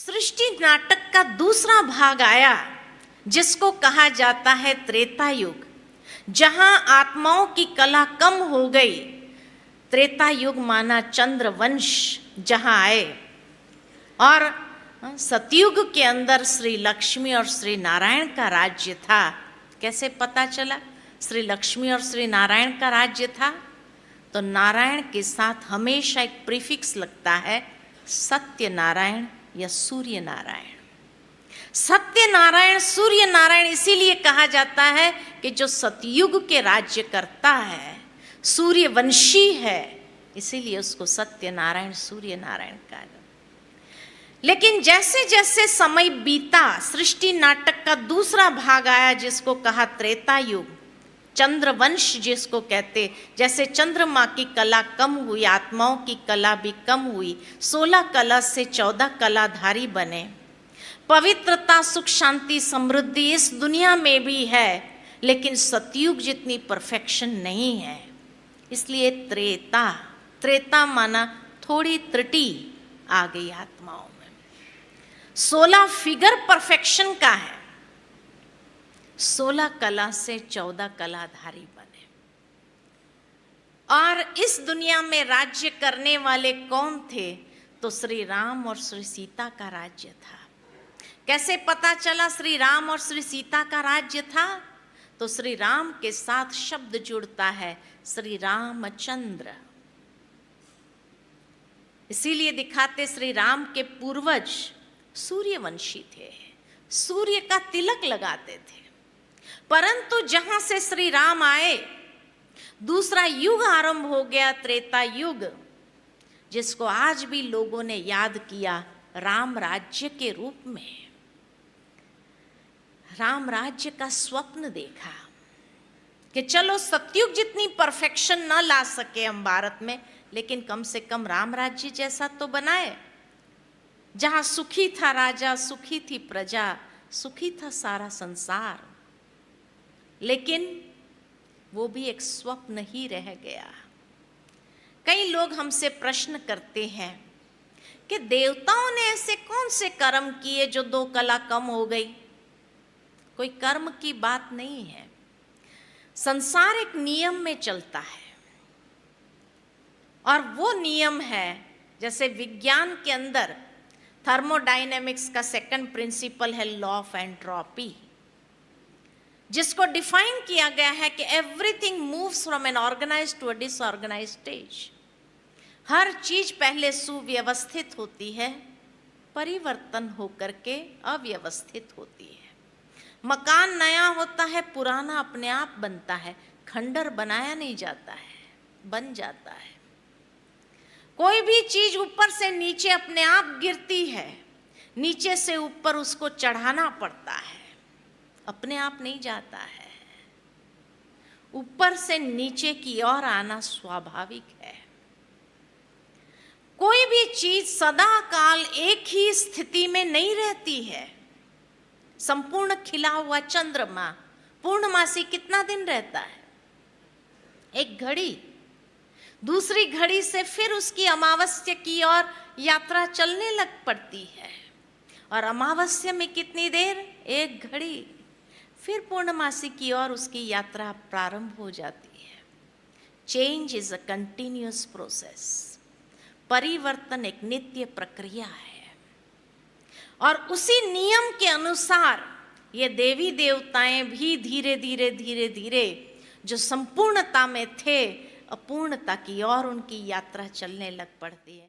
सृष्टि नाटक का दूसरा भाग आया जिसको कहा जाता है त्रेता युग, जहां आत्माओं की कला कम हो गई। त्रेता युग माना चंद्रवंश जहां आए, और सतयुग के अंदर श्री लक्ष्मी और श्री नारायण का राज्य था। कैसे पता चला श्री लक्ष्मी और श्री नारायण का राज्य था? तो नारायण के साथ हमेशा एक प्रीफिक्स लगता है, सत्य नारायण या सूर्य नारायण। सत्य नारायण, सूर्य नारायण इसीलिए कहा जाता है कि जो सतयुग के राज्य करता है, सूर्यवंशी है, इसीलिए उसको सत्य नारायण सूर्य नारायण कहा जाता है। लेकिन जैसे जैसे समय बीता, सृष्टि नाटक का दूसरा भाग आया जिसको कहा त्रेता युग, चंद्रवंश जिसको कहते। जैसे चंद्रमा की कला कम हुई, आत्माओं की कला भी कम हुई। 16 कला से 14 कलाधारी बने। पवित्रता, सुख, शांति, समृद्धि इस दुनिया में भी है, लेकिन सतयुग जितनी परफेक्शन नहीं है। इसलिए त्रेता, त्रेता माना थोड़ी त्रुटि आ गई आत्माओं में। 16 फिगर परफेक्शन का है, 16 कला से 14 कलाधारी बने। और इस दुनिया में राज्य करने वाले कौन थे? तो श्री राम और श्री सीता का राज्य था। कैसे पता चला श्री राम और श्री सीता का राज्य था? तो श्री राम के साथ शब्द जुड़ता है, श्री रामचंद्र। इसीलिए दिखाते श्री राम के पूर्वज सूर्यवंशी थे, सूर्य का तिलक लगाते थे। परंतु जहां से श्री राम आए, दूसरा युग आरंभ हो गया, त्रेता युग, जिसको आज भी लोगों ने याद किया राम राज्य के रूप में। राम राज्य का स्वप्न देखा कि चलो सतयुग जितनी परफेक्शन न ला सके हम भारत में, लेकिन कम से कम राम राज्य जैसा तो बनाए, जहां सुखी था राजा, सुखी थी प्रजा, सुखी था सारा संसार। लेकिन वो भी एक स्वप्न ही रह गया। कई लोग हमसे प्रश्न करते हैं कि देवताओं ने ऐसे कौन से कर्म किए जो 2 कला कम हो गई? कोई कर्म की बात नहीं है। संसार एक नियम में चलता है, और वो नियम है, जैसे विज्ञान के अंदर थर्मोडायनेमिक्स का सेकंड प्रिंसिपल है लॉ ऑफ एंट्रोपी, जिसको डिफाइन किया गया है कि everything moves from an organized to a disorganized stage. हर चीज पहले सुव्यवस्थित होती है, परिवर्तन होकर के अव्यवस्थित होती है। मकान नया होता है, पुराना अपने आप बनता है, खंडर बनाया नहीं जाता है, बन जाता है। कोई भी चीज ऊपर से नीचे अपने आप गिरती है, नीचे से ऊपर उसको चढ़ाना पड़ता है, अपने आप नहीं जाता है। ऊपर से नीचे की ओर आना स्वाभाविक है। कोई भी चीज सदा काल एक ही स्थिति में नहीं रहती है। संपूर्ण खिला हुआ चंद्रमा पूर्णमासी कितना दिन रहता है? एक घड़ी। दूसरी घड़ी से फिर उसकी अमावस्या की ओर यात्रा चलने लग पड़ती है, और अमावस्या में कितनी देर? एक घड़ी। फिर पूर्णमासी की ओर उसकी यात्रा प्रारंभ हो जाती है। Change is a continuous process. परिवर्तन एक नित्य प्रक्रिया है, और उसी नियम के अनुसार ये देवी देवताएं भी धीरे धीरे धीरे धीरे जो संपूर्णता में थे, अपूर्णता की ओर उनकी यात्रा चलने लग पड़ती है।